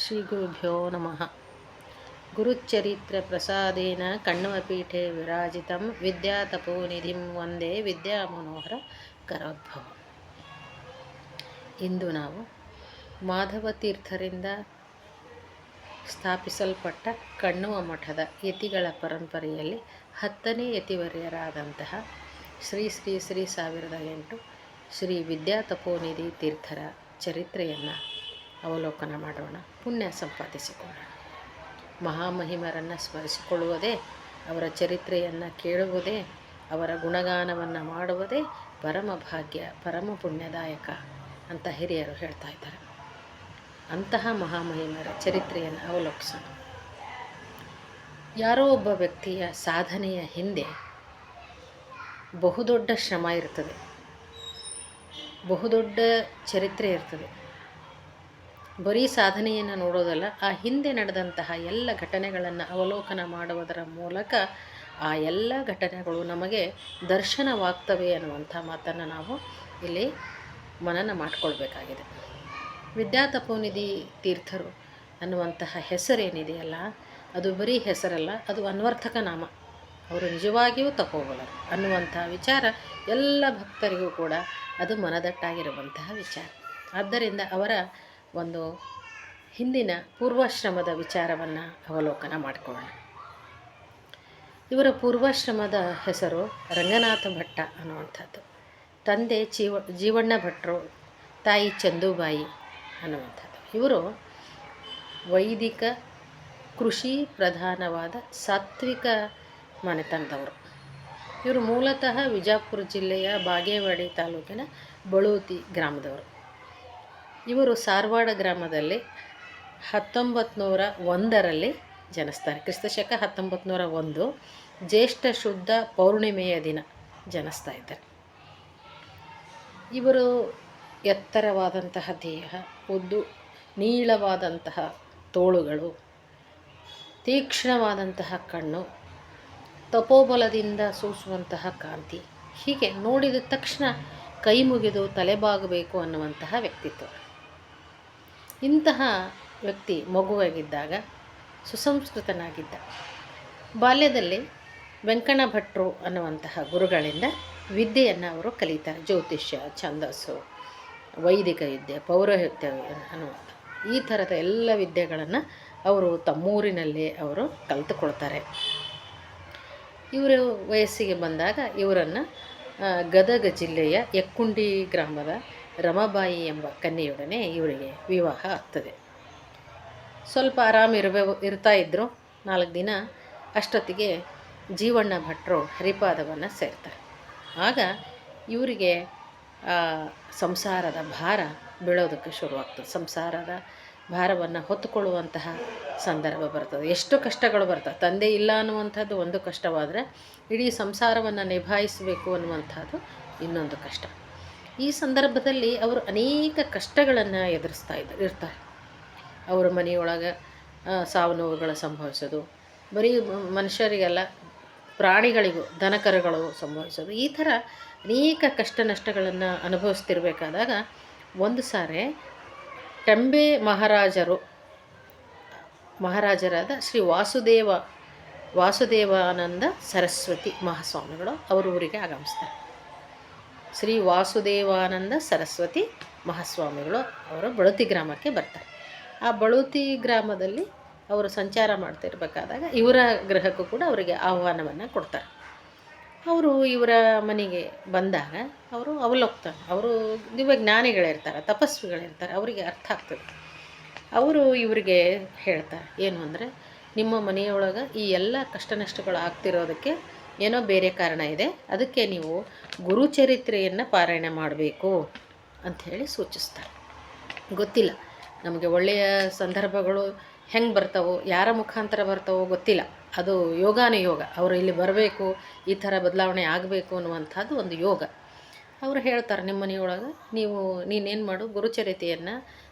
ಶ್ರೀ ಗುರುಭ್ಯೋ ನಮಃ. ಗುರುಚರಿತ್ರ ಪ್ರಸಾದೇನ ಕಣ್ವಪೀಠೆ ವಿರಾಜಿತಂ ವಿದ್ಯಾತಪೋನಿಧಿಂ ವಂದೇ ವಿದ್ಯಾಮನೋಹರ ಕರೋದ್ಭವ. ಇಂದು ನಾವು ಮಾಧವ ತೀರ್ಥರಿಂದ ಸ್ಥಾಪಿಸಲ್ಪಟ್ಟ ಕಣ್ವ ಮಠದ ಯತಿಗಳ ಪರಂಪರೆಯಲ್ಲಿ 10ನೇ ಯತಿವರ್ಯರಾದಂತಹ ಶ್ರೀ 1008 ಶ್ರೀ ವಿದ್ಯಾತಪೋನಿಧಿ ತೀರ್ಥರ ಚರಿತ್ರೆಯನ್ನು ಅವಲೋಕನ ಮಾಡೋಣ. ಪುಣ್ಯ ಸಂಪಾದಿಸಿಕೊಳ್ಳೋಣ. ಮಹಾಮಹಿಮರನ್ನು ಸ್ಮರಿಸಿಕೊಳ್ಳುವುದೇ, ಅವರ ಚರಿತ್ರೆಯನ್ನು ಕೇಳುವುದೇ, ಅವರ ಗುಣಗಾನವನ್ನು ಮಾಡುವುದೇ ಪರಮ ಭಾಗ್ಯ, ಪರಮ ಪುಣ್ಯದಾಯಕ ಅಂತ ಹಿರಿಯರು ಹೇಳ್ತಾ ಇದ್ದಾರೆ. ಅಂತಹ ಮಹಾಮಹಿಮರ ಚರಿತ್ರೆಯನ್ನು ಅವಲೋಕಿಸೋಣ. ಯಾರೋ ಒಬ್ಬ ವ್ಯಕ್ತಿಯ ಸಾಧನೆಯ ಹಿಂದೆ ಬಹುದೊಡ್ಡ ಶ್ರಮ ಇರ್ತದೆ, ಬಹುದೊಡ್ಡ ಚರಿತ್ರೆ ಇರ್ತದೆ. ಬರೀ ಸಾಧನೆಯನ್ನು ನೋಡೋದಲ್ಲ, ಆ ಹಿಂದೆ ನಡೆದಂತಹ ಎಲ್ಲ ಘಟನೆಗಳನ್ನು ಅವಲೋಕನ ಮಾಡುವುದರ ಮೂಲಕ ಆ ಎಲ್ಲ ಘಟನೆಗಳು ನಮಗೆ ದರ್ಶನವಾಗ್ತವೆ ಅನ್ನುವಂಥ ಮಾತನ್ನು ನಾವು ಇಲ್ಲಿ ಮನನ ಮಾಡಿಕೊಳ್ಬೇಕಾಗಿದೆ. ವಿದ್ಯಾತಪೋನಿಧಿ ತೀರ್ಥರು ಅನ್ನುವಂತಹ ಹೆಸರೇನಿದೆಯಲ್ಲ, ಅದು ಬರೀ ಹೆಸರಲ್ಲ, ಅದು ಅನ್ವರ್ಥಕ ನಾಮ. ಅವರು ನಿಜವಾಗಿಯೂ ತಪೋಬಲರು ಅನ್ನುವಂಥ ವಿಚಾರ ಎಲ್ಲ ಭಕ್ತರಿಗೂ ಕೂಡ ಅದು ಮನದಟ್ಟಾಗಿರುವಂತಹ ವಿಚಾರ. ಆದ್ದರಿಂದ ಅವರ ಒಂದು ಹಿಂದಿನ ಪೂರ್ವಾಶ್ರಮದ ವಿಚಾರವನ್ನು ಅವಲೋಕನ ಮಾಡಿಕೊಳ್ಳೋಣ. ಇವರ ಪೂರ್ವಾಶ್ರಮದ ಹೆಸರು ರಂಗನಾಥ ಭಟ್ಟ ಅನ್ನುವಂಥದ್ದು. ತಂದೆ ಜೀವಣ್ಣ ಭಟ್ರು, ತಾಯಿ ಚಂದುಬಾಯಿ ಅನ್ನುವಂಥದ್ದು. ಇವರು ವೈದಿಕ ಕೃಷಿ ಪ್ರಧಾನವಾದ ಸಾತ್ವಿಕ ಮನೆತನದವರು. ಇವರು ಮೂಲತಃ ವಿಜಾಪುರ ಜಿಲ್ಲೆಯ ಬಾಗೇವಾಡಿ ತಾಲೂಕಿನ ಬಳೂತಿ ಗ್ರಾಮದವರು. ಇವರು ಸಾರವಾಡ ಗ್ರಾಮದಲ್ಲಿ 1901ರಲ್ಲಿ ಜನಿಸ್ತಾರೆ. ಕ್ರಿಸ್ತಶಕ 1901 ಜ್ಯೇಷ್ಠ ಶುದ್ಧ ಪೌರ್ಣಿಮೆಯ ದಿನ ಜನಿಸ್ತಾ ಇದ್ದಾರೆ. ಇವರು ಎತ್ತರವಾದಂತಹ ದೇಹ, ಉದ್ದು ನೀಳವಾದಂತಹ ತೋಳುಗಳು, ತೀಕ್ಷ್ಣವಾದಂತಹ ಕಣ್ಣು, ತಪೋಬಲದಿಂದ ಸೂಸುವಂತಹ ಕಾಂತಿ. ಹೀಗೆ ನೋಡಿದ ತಕ್ಷಣ ಕೈ ಮುಗಿದು ತಲೆಬಾಗಬೇಕು ಅನ್ನುವಂತಹ ವ್ಯಕ್ತಿತ್ವ. ಇಂತಹ ವ್ಯಕ್ತಿ ಮಗುವಾಗಿದ್ದಾಗ ಸುಸಂಸ್ಕೃತನಾಗಿದ್ದ. ಬಾಲ್ಯದಲ್ಲಿ ವೆಂಕಣ್ಣ ಭಟ್ರು ಅನ್ನುವಂತಹ ಗುರುಗಳಿಂದ ವಿದ್ಯೆಯನ್ನು ಅವರು ಕಲಿತಾರೆ. ಜ್ಯೋತಿಷ್ಯ, ಛಂದಸ್ಸು, ವೈದಿಕ ವಿದ್ಯೆ, ಪೌರೋಹಿತ್ಯ ಅನ್ನುವಂಥ ಈ ಥರದ ಎಲ್ಲ ವಿದ್ಯೆಗಳನ್ನು ಅವರು ತಮ್ಮೂರಿನಲ್ಲೇ ಅವರು ಕಲಿತುಕೊಳ್ತಾರೆ. ಇವರು ವಯಸ್ಸಿಗೆ ಬಂದಾಗ ಇವರನ್ನು ಗದಗ ಜಿಲ್ಲೆಯ ಯಕ್ಕುಂಡಿ ಗ್ರಾಮದ ರಮಾಬಾಯಿ ಎಂಬ ಕನ್ಯೆಯೊಡನೆ ಇವರಿಗೆ ವಿವಾಹ ಆಗ್ತದೆ. ಸ್ವಲ್ಪ ಇರ್ತಾ ಇದ್ದರು. 4 ದಿನ ಅಷ್ಟೊತ್ತಿಗೆ ಜೀವಣ್ಣ ಭಟ್ರು ಹರಿಪಾದವನ್ನು ಸೇರ್ತಾರೆ. ಆಗ ಇವರಿಗೆ ಸಂಸಾರದ ಭಾರ ಬೀಳೋದಕ್ಕೆ ಶುರುವಾಗ್ತದೆ. ಸಂಸಾರದ ಭಾರವನ್ನು ಹೊತ್ತುಕೊಳ್ಳುವಂತಹ ಸಂದರ್ಭ ಬರ್ತದೆ. ಎಷ್ಟು ಕಷ್ಟಗಳು ಬರ್ತವೆ. ತಂದೆ ಇಲ್ಲ ಅನ್ನುವಂಥದ್ದು ಒಂದು ಕಷ್ಟವಾದರೆ, ಇಡೀ ಸಂಸಾರವನ್ನು ನಿಭಾಯಿಸಬೇಕು ಅನ್ನುವಂಥದ್ದು ಇನ್ನೊಂದು ಕಷ್ಟ. ಈ ಸಂದರ್ಭದಲ್ಲಿ ಅವರು ಅನೇಕ ಕಷ್ಟಗಳನ್ನು ಎದುರಿಸ್ತಾ ಇರ್ತಾರೆ. ಅವರ ಮನೆಯೊಳಗೆ ಸಾವು ನೋವುಗಳು ಸಂಭವಿಸೋದು, ಬರೀ ಮನುಷ್ಯರಿಗೆಲ್ಲ ಪ್ರಾಣಿಗಳಿಗೂ ದನಕರುಗಳು ಸಂಭವಿಸೋದು, ಈ ಥರ ಅನೇಕ ಕಷ್ಟ ನಷ್ಟಗಳನ್ನು ಅನುಭವಿಸ್ತಿರ್ಬೇಕಾದಾಗ ಒಂದು ಸಾರಿ ಟೆಂಬೆ ಮಹಾರಾಜರಾದ ಶ್ರೀ ವಾಸುದೇವಾನಂದ ಸರಸ್ವತಿ ಮಹಾಸ್ವಾಮಿಗಳು ಅವರ ಊರಿಗೆ ಆಗಮಿಸ್ತಾರೆ. ಶ್ರೀ ವಾಸುದೇವಾನಂದ ಸರಸ್ವತಿ ಮಹಾಸ್ವಾಮಿಗಳು ಅವರು ಬಳೂತಿ ಗ್ರಾಮಕ್ಕೆ ಬರ್ತಾರೆ. ಆ ಬಳೂತಿ ಗ್ರಾಮದಲ್ಲಿ ಅವರು ಸಂಚಾರ ಮಾಡ್ತಿರ್ಬೇಕಾದಾಗ ಇವರ ಗೃಹಕ್ಕೂ ಕೂಡ ಅವರಿಗೆ ಆಹ್ವಾನವನ್ನು ಕೊಡ್ತಾರೆ. ಅವರು ಇವರ ಮನೆಗೆ ಬಂದಾಗ ಅವರು ಅವಲೋಕ್ತಾರೆ. ಅವರು ಜ್ಞಾನಿಗಳಿರ್ತಾರೆ, ತಪಸ್ವಿಗಳಿರ್ತಾರೆ, ಅವರಿಗೆ ಅರ್ಥ ಆಗ್ತದೆ. ಅವರು ಇವರಿಗೆ ಹೇಳ್ತಾರೆ ಏನು ಅಂದರೆ, ನಿಮ್ಮ ಮನೆಯೊಳಗೆ ಈ ಎಲ್ಲ ಕಷ್ಟ ನಷ್ಟಗಳು ಆಗ್ತಿರೋದಕ್ಕೆ ಏನೋ ಬೇರೆ ಕಾರಣ ಇದೆ, ಅದಕ್ಕೆ ನೀವು ಗುರುಚರಿತ್ರೆಯನ್ನು ಪಾರಾಯಣ ಮಾಡಬೇಕು ಅಂಥೇಳಿ ಸೂಚಿಸ್ತಾರೆ. ಗೊತ್ತಿಲ್ಲ ನಮಗೆ ಒಳ್ಳೆಯ ಸಂದರ್ಭಗಳು ಹೆಂಗೆ ಬರ್ತಾವೋ, ಯಾರ ಮುಖಾಂತರ ಬರ್ತಾವೋ ಗೊತ್ತಿಲ್ಲ. ಅದು ಯೋಗಾನುಯೋಗ. ಅವರು ಇಲ್ಲಿ ಬರಬೇಕು, ಈ ಥರ ಬದಲಾವಣೆ ಆಗಬೇಕು ಅನ್ನುವಂಥದ್ದು ಒಂದು ಯೋಗ. ಅವರು ಹೇಳ್ತಾರೆ, ನಿಮ್ಮ ಮನೆಯೊಳಗೆ ನೀನೇನು ಮಾಡು, ಗುರುಚರಿತೆಯನ್ನು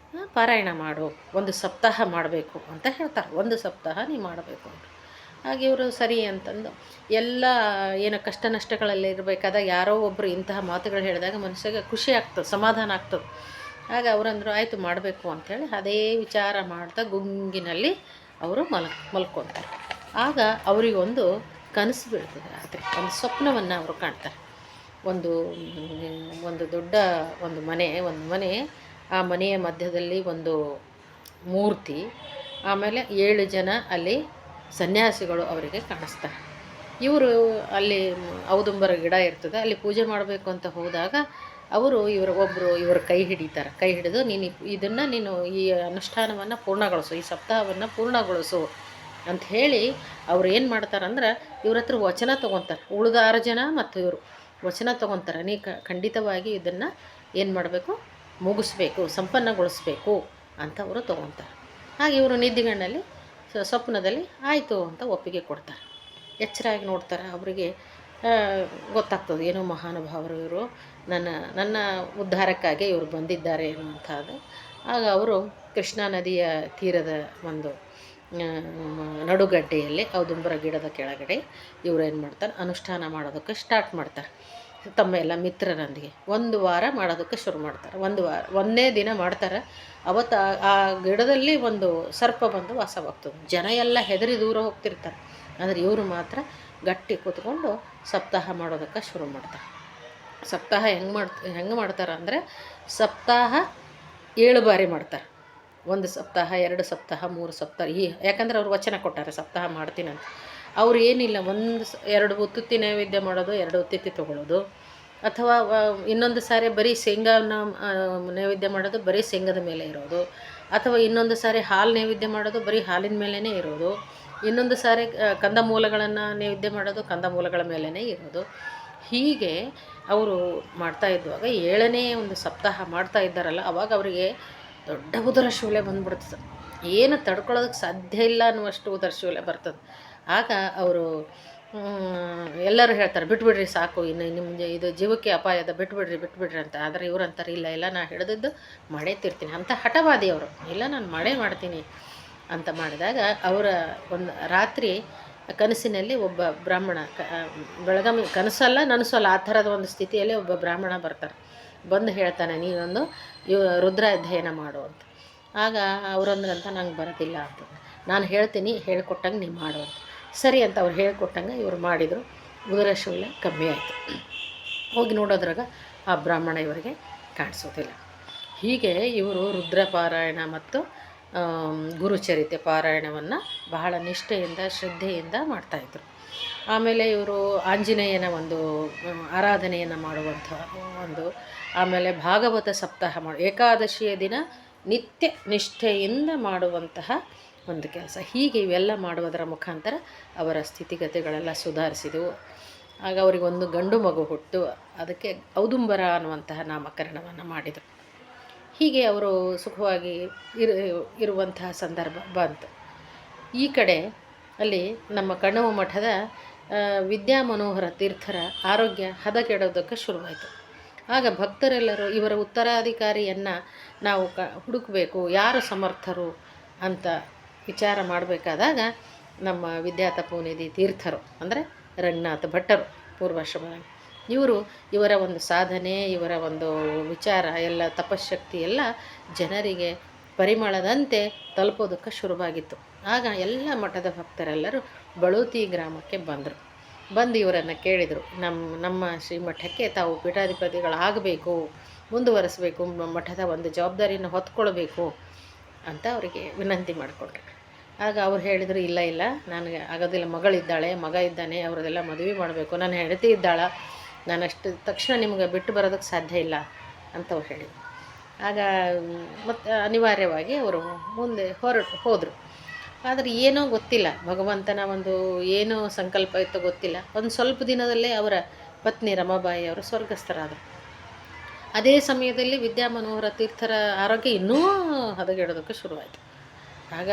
ಪಾರಾಯಣ ಮಾಡು, 1 ಸಪ್ತಾಹ ಮಾಡಬೇಕು ಅಂತ ಹೇಳ್ತಾರೆ. 1 ಸಪ್ತಾಹ ನೀ ಮಾಡಬೇಕು ಅಂತ. ಹಾಗೆ ಇವರು ಸರಿ ಅಂತಂದು ಎಲ್ಲ ಏನೋ ಕಷ್ಟ ನಷ್ಟಗಳಲ್ಲಿ ಇರಬೇಕಾದಾಗ ಯಾರೋ ಒಬ್ಬರು ಇಂತಹ ಮಾತುಗಳು ಹೇಳಿದಾಗ ಮನುಷ್ಯಗೆ ಖುಷಿ ಆಗ್ತದೆ, ಸಮಾಧಾನ ಆಗ್ತದೆ. ಆಗ ಅವರಂದರು ಆಯಿತು ಮಾಡಬೇಕು ಅಂಥೇಳಿ ಅದೇ ವಿಚಾರ ಮಾಡ್ತಾ ಗುಂಗಿನಲ್ಲಿ ಅವರು ಮಲ್ಕೊತಾರೆ. ಆಗ ಅವರಿಗೊಂದು ಕನಸು ಬೀಳ್ತದೆ. ರಾತ್ರಿ ಒಂದು ಸ್ವಪ್ನವನ್ನು ಅವರು ಕಾಣ್ತಾರೆ. ಒಂದು ಒಂದು ದೊಡ್ಡ ಒಂದು ಮನೆ, ಆ ಮನೆಯ ಮಧ್ಯದಲ್ಲಿ ಒಂದು ಮೂರ್ತಿ, ಆಮೇಲೆ 7 ಜನ ಅಲ್ಲಿ ಸನ್ಯಾಸಿಗಳು ಅವರಿಗೆ ಕಾಣಿಸ್ತಾರೆ. ಇವರು ಅಲ್ಲಿ ಔದುಂಬರ ಗಿಡ ಇರ್ತದೆ, ಅಲ್ಲಿ ಪೂಜೆ ಮಾಡಬೇಕು ಅಂತ ಹೋದಾಗ ಅವರು ಇವರ ಕೈ ಹಿಡಿತಾರೆ. ಕೈ ಹಿಡಿದು ನೀನು ಈ ಅನುಷ್ಠಾನವನ್ನು ಪೂರ್ಣಗೊಳಿಸು, ಈ ಸಪ್ತಾಹವನ್ನು ಪೂರ್ಣಗೊಳಿಸು ಅಂತ ಹೇಳಿ ಅವ್ರು ಏನು ಮಾಡ್ತಾರಂದ್ರೆ ಇವ್ರ ಹತ್ರ ವಚನ ತೊಗೊತಾರೆ. ಉಳಿದ 6 ಜನ ಮತ್ತು ಇವರು ವಚನ ತೊಗೊತಾರೆ. ಖಂಡಿತವಾಗಿ ಇದನ್ನು ಏನು ಮಾಡಬೇಕು, ಮುಗಿಸ್ಬೇಕು, ಸಂಪನ್ನಗೊಳಿಸ್ಬೇಕು ಅಂತ ಅವರು ತೊಗೊತಾರೆ. ಹಾಗೆ ಇವರು ನಿದ್ದೆಗಣ್ಣಲ್ಲಿ ಸ್ವಪ್ನದಲ್ಲಿ ಆಯಿತು ಅಂತ ಒಪ್ಪಿಗೆ ಕೊಡ್ತಾರೆ. ಎಚ್ಚರಾಗಿ ನೋಡ್ತಾರೆ. ಅವರಿಗೆ ಗೊತ್ತಾಗ್ತದೆ ಏನೋ ಮಹಾನುಭಾವರು ಇವರು, ನನ್ನ ಉದ್ಧಾರಕ್ಕಾಗಿ ಇವರು ಬಂದಿದ್ದಾರೆ ಎನ್ನುವಂಥದ್ದು. ಆಗ ಅವರು ಕೃಷ್ಣಾ ನದಿಯ ತೀರದ ಒಂದು ನಡುಗಡ್ಡೆಯಲ್ಲಿ ಔದುಂಬರ ಗಿಡದ ಕೆಳಗಡೆ ಇವರು ಏನು ಮಾಡ್ತಾರೆ, ಅನುಷ್ಠಾನ ಮಾಡೋದಕ್ಕೆ ಸ್ಟಾರ್ಟ್ ಮಾಡ್ತಾರೆ. ತಮ್ಮ ಎಲ್ಲ ಮಿತ್ರರೊಂದಿಗೆ 1 ವಾರ ಮಾಡೋದಕ್ಕೆ ಶುರು ಮಾಡ್ತಾರೆ. 1 ವಾರ, 1ನೇ ದಿನ ಮಾಡ್ತಾರೆ. ಅವತ್ತು ಆ ಗಿಡದಲ್ಲಿ ಒಂದು ಸರ್ಪ ಬಂದು ವಾಸವಾಗ್ತದೆ. ಜನ ಎಲ್ಲ ಹೆದರಿ ದೂರ ಹೋಗ್ತಿರ್ತಾರೆ. ಆದರೆ ಇವರು ಮಾತ್ರ ಗಟ್ಟಿ ಕೂತ್ಕೊಂಡು ಸಪ್ತಾಹ ಮಾಡೋದಕ್ಕೆ ಶುರು ಮಾಡ್ತಾರೆ. ಸಪ್ತಾಹ ಹೆಂಗೆ ಮಾಡ್ತಾರೆ ಅಂದರೆ, ಸಪ್ತಾಹ 7 ಬಾರಿ ಮಾಡ್ತಾರೆ. 1 ಸಪ್ತಾಹ, 2 ಸಪ್ತಾಹ, 3 ಸಪ್ತಾಹ. ಯಾಕಂದ್ರೆ ಅವ್ರು ವಚನ ಕೊಟ್ಟಾರೆ ಸಪ್ತಾಹ ಮಾಡ್ತೀನಂತ. ಅವ್ರು ಏನಿಲ್ಲ, 2 ಉತ್ತುತ್ತಿ ನೈವೇದ್ಯ ಮಾಡೋದು, 2 ಉತ್ತುತ್ತಿ ತೊಗೊಳ್ಳೋದು, ಅಥವಾ ಇನ್ನೊಂದು ಸಾರಿ ಬರೀ ಶೇಂಗಾನ ನೈವೇದ್ಯ ಮಾಡೋದು, ಬರೀ ಶೇಂಗದ ಮೇಲೆ ಇರೋದು, ಅಥವಾ ಇನ್ನೊಂದು ಸಾರಿ ಹಾಲು ನೈವೇದ್ಯ ಮಾಡೋದು, ಬರೀ ಹಾಲಿನ ಮೇಲೇ ಇರೋದು, ಇನ್ನೊಂದು ಸಾರಿ ಕಂದಮೂಲಗಳನ್ನು ನೈವೇದ್ಯ ಮಾಡೋದು, ಕಂದಮೂಲಗಳ ಮೇಲೇ ಇರೋದು. ಹೀಗೆ ಅವರು ಮಾಡ್ತಾ ಇದ್ದಾಗ 7ನೇ ಒಂದು ಸಪ್ತಾಹ ಮಾಡ್ತಾ ಇದ್ದಾರಲ್ಲ, ಅವಾಗ ಅವರಿಗೆ ದೊಡ್ಡ ಉದರಶೂಲೆ ಬಂದ್ಬಿಡ್ತದೆ. ಏನು ತಡ್ಕೊಳ್ಳೋದಕ್ಕೆ ಸಾಧ್ಯ ಇಲ್ಲ ಅನ್ನುವಷ್ಟು ಉದರಶೂಲೆ ಬರ್ತದೆ. ಆಗ ಅವರು ಎಲ್ಲರೂ ಹೇಳ್ತಾರೆ, ಬಿಟ್ಬಿಡ್ರಿ ಸಾಕು, ಇನ್ನು ನಿಮಗೆ ಇದು ಜೀವಕ್ಕೆ ಅಪಾಯದ, ಬಿಟ್ಬಿಡ್ರಿ ಅಂತ. ಆದರೆ ಇವ್ರು ಅಂತಾರೆ, ಇಲ್ಲ ನಾನು ಹಿಡಿದಿದ್ದು ಮಾಡೇ ತೀರ್ತೀನಿ ಅಂತ ಹಠವಾದಿ ಅವರು. ಇಲ್ಲ, ನಾನು ಮಾಡ್ತೀನಿ ಅಂತ ಮಾಡಿದಾಗ ಅವರ ಒಂದು ರಾತ್ರಿ ಕನಸಿನಲ್ಲಿ ಒಬ್ಬ ಬ್ರಾಹ್ಮಣ, ಬೆಳಗಾವಿ ಕನಸಲ್ಲ ನನಸಲ್ಲ ಆ ಥರದ ಒಂದು ಸ್ಥಿತಿಯಲ್ಲಿ ಒಬ್ಬ ಬ್ರಾಹ್ಮಣ ಬರ್ತಾರೆ. ಬಂದು ಹೇಳ್ತಾನೆ, ನೀನೊಂದು ರುದ್ರ ಅಧ್ಯಯನ ಮಾಡು ಅಂತ. ಆಗ ಅವರಂದ್ರಂತ ನಂಗೆ ಬರೋದಿಲ್ಲ ಅಂತ. ನಾನು ಹೇಳ್ತೀನಿ, ಹೇಳ್ಕೊಟ್ಟಂಗೆ ನೀವು ಮಾಡು ಅಂತ. ಸರಿ ಅಂತ ಅವ್ರು ಹೇಳ್ಕೊಟ್ಟಂಗೆ ಇವರು ಮಾಡಿದರು. ಉದರಶೂಲೆ ಕಮ್ಮಿ ಆಯಿತು. ಹೋಗಿ ನೋಡೋದ್ರಾಗ ಆ ಬ್ರಾಹ್ಮಣ ಇವರಿಗೆ ಕಾಣಿಸೋದಿಲ್ಲ. ಹೀಗೆ ಇವರು ರುದ್ರಪಾರಾಯಣ ಮತ್ತು ಗುರುಚರಿತೆ ಪಾರಾಯಣವನ್ನು ಬಹಳ ನಿಷ್ಠೆಯಿಂದ ಶ್ರದ್ಧೆಯಿಂದ ಮಾಡ್ತಾಯಿದ್ರು. ಆಮೇಲೆ ಇವರು ಆಂಜನೇಯನ ಒಂದು ಆರಾಧನೆಯನ್ನು ಮಾಡುವಂಥ ಒಂದು, ಆಮೇಲೆ ಭಾಗವತ ಸಪ್ತಾಹ ಏಕಾದಶಿಯ ದಿನ ನಿತ್ಯ ನಿಷ್ಠೆಯಿಂದ ಮಾಡುವಂತಹ ಒಂದು ಕೆಲಸ. ಹೀಗೆ ಇವೆಲ್ಲ ಮಾಡುವುದರ ಮುಖಾಂತರ ಅವರ ಸ್ಥಿತಿಗತಿಗಳೆಲ್ಲ ಸುಧಾರಿಸಿದವು. ಆಗ ಅವರಿಗೊಂದು ಗಂಡು ಮಗು ಹುಟ್ಟು, ಅದಕ್ಕೆ ಔದುಂಬರ ಅನ್ನುವಂತಹ ನಾಮಕರಣವನ್ನು ಮಾಡಿದರು. ಹೀಗೆ ಅವರು ಸುಖವಾಗಿ ಇರುವಂತಹ ಸಂದರ್ಭ ಬಂತು. ಈ ಕಡೆ ಅಲ್ಲಿ ನಮ್ಮ ಕಣ್ಣವ ಮಠದ ವಿದ್ಯಾಮನೋಹರ ತೀರ್ಥರ ಆರೋಗ್ಯ ಹದಗೆಡೋದಕ್ಕೆ ಶುರುವಾಯಿತು. ಆಗ ಭಕ್ತರೆಲ್ಲರೂ ಇವರ ಉತ್ತರಾಧಿಕಾರಿಯನ್ನು ನಾವು ಹುಡುಕಬೇಕು, ಯಾರು ಸಮರ್ಥರು ಅಂತ ವಿಚಾರ ಮಾಡಬೇಕಾದಾಗ ನಮ್ಮ ವಿದ್ಯಾತಪೋನಿಧಿ ತೀರ್ಥರು ಅಂದರೆ ರಂಗನಾಥ ಭಟ್ಟರು ಪೂರ್ವಾಶ್ರಮ, ಇವರ ಒಂದು ಸಾಧನೆ, ಇವರ ಒಂದು ವಿಚಾರ ಎಲ್ಲ, ತಪಶಕ್ತಿ ಎಲ್ಲ ಜನರಿಗೆ ಪರಿಮಳದಂತೆ ತಲುಪೋದಕ್ಕೆ ಶುರುವಾಗಿತ್ತು. ಆಗ ಎಲ್ಲ ಮಠದ ಭಕ್ತರೆಲ್ಲರೂ ಬಳೂತಿ ಗ್ರಾಮಕ್ಕೆ ಬಂದು ಇವರನ್ನು ಕೇಳಿದರು, ನಮ್ಮ ಶ್ರೀಮಠಕ್ಕೆ ತಾವು ಪೀಠಾಧಿಪತಿಗಳಾಗಬೇಕು, ಮುಂದುವರಿಸಬೇಕು, ಮಠದ ಒಂದು ಜವಾಬ್ದಾರಿಯನ್ನು ಹೊತ್ಕೊಳ್ಬೇಕು ಅಂತ ಅವರಿಗೆ ವಿನಂತಿ ಮಾಡಿಕೊಂಡ್ರು. ಆಗ ಅವ್ರು ಹೇಳಿದರು, ಇಲ್ಲ ನನಗೆ ಆಗೋದಿಲ್ಲ, ಮಗಳಿದ್ದಾಳೆ, ಮಗ ಇದ್ದಾನೆ, ಅವ್ರದ್ದೆಲ್ಲ ಮದುವೆ ಮಾಡಬೇಕು, ನನ್ನ ಹೆಂಡತಿ ಇದ್ದಾಳೆ, ನಾನಷ್ಟು ತಕ್ಷಣ ನಿಮಗೆ ಬಿಟ್ಟು ಬರೋದಕ್ಕೆ ಸಾಧ್ಯ ಇಲ್ಲ ಅಂತ ಅವ್ರು ಹೇಳಿದರು. ಆಗ ಮತ್ತು ಅನಿವಾರ್ಯವಾಗಿ ಅವರು ಮುಂದೆ ಹೋದರು. ಆದರೆ ಏನೋ ಗೊತ್ತಿಲ್ಲ, ಭಗವಂತನ ಒಂದು ಏನೋ ಸಂಕಲ್ಪ ಇತ್ತು ಗೊತ್ತಿಲ್ಲ, ಒಂದು ಸ್ವಲ್ಪ ದಿನದಲ್ಲೇ ಅವರ ಪತ್ನಿ ರಮಾಬಾಯಿ ಅವರು ಸ್ವರ್ಗಸ್ಥರಾದರು. ಅದೇ ಸಮಯದಲ್ಲಿ ವಿದ್ಯಾಮನೋಹರ ತೀರ್ಥರ ಆರೋಗ್ಯ ಇನ್ನೂ ಹದಗೆಡೋದಕ್ಕೆ ಶುರುವಾಯಿತು. ಆಗ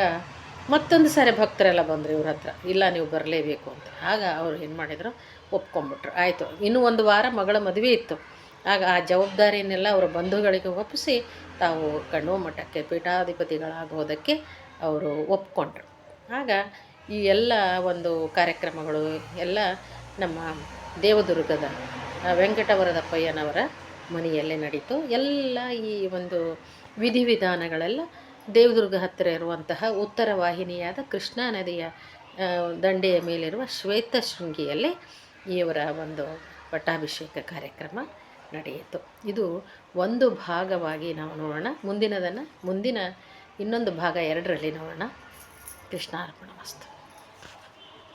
ಮತ್ತೊಂದು ಸಾರಿ ಭಕ್ತರೆಲ್ಲ ಬಂದರು ಇವ್ರ ಹತ್ರ, ಇಲ್ಲ ನೀವು ಬರಲೇಬೇಕು ಅಂತ. ಆಗ ಅವರು ಏನು ಮಾಡಿದರು, ಒಪ್ಕೊಂಡ್ಬಿಟ್ರು. ಆಯಿತು, ಇನ್ನೂ 1 ವಾರ ಮಗಳ ಮದುವೆ ಇತ್ತು. ಆಗ ಆ ಜವಾಬ್ದಾರಿಯನ್ನೆಲ್ಲ ಅವರ ಬಂಧುಗಳಿಗೆ ಒಪ್ಪಿಸಿ ತಾವು ಕಣ್ಣವ ಮಠಕ್ಕೆ ಪೀಠಾಧಿಪತಿಗಳಾಗೋದಕ್ಕೆ ಅವರು ಒಪ್ಕೊಂಡ್ರು. ಆಗ ಈ ಎಲ್ಲ ಒಂದು ಕಾರ್ಯಕ್ರಮಗಳು ಎಲ್ಲ ನಮ್ಮ ದೇವದುರ್ಗದ ವೆಂಕಟವರದಪ್ಪಯ್ಯನವರ ಮನೆಯಲ್ಲೇ ನಡೀತು. ಎಲ್ಲ ಈ ಒಂದು ವಿಧಿವಿಧಾನಗಳೆಲ್ಲ ದೇವದುರ್ಗ ಹತ್ತಿರ ಇರುವಂತಹ ಉತ್ತರ ವಾಹಿನಿಯಾದ ಕೃಷ್ಣಾ ನದಿಯ ದಂಡೆಯ ಮೇಲಿರುವ ಶ್ವೇತಶೃಂಗಿಯಲ್ಲಿ ಇವರ ಒಂದು ಪಟ್ಟಾಭಿಷೇಕ ಕಾರ್ಯಕ್ರಮ ನಡೆಯಿತು. ಇದು ಒಂದು ಭಾಗವಾಗಿ ನಾವು ನೋಡೋಣ. ಮುಂದಿನ ಇನ್ನೊಂದು ಭಾಗ 2ರಲ್ಲಿ ನೋಡೋಣ. ಕೃಷ್ಣಾರ್ಪಣಮಸ್ತು.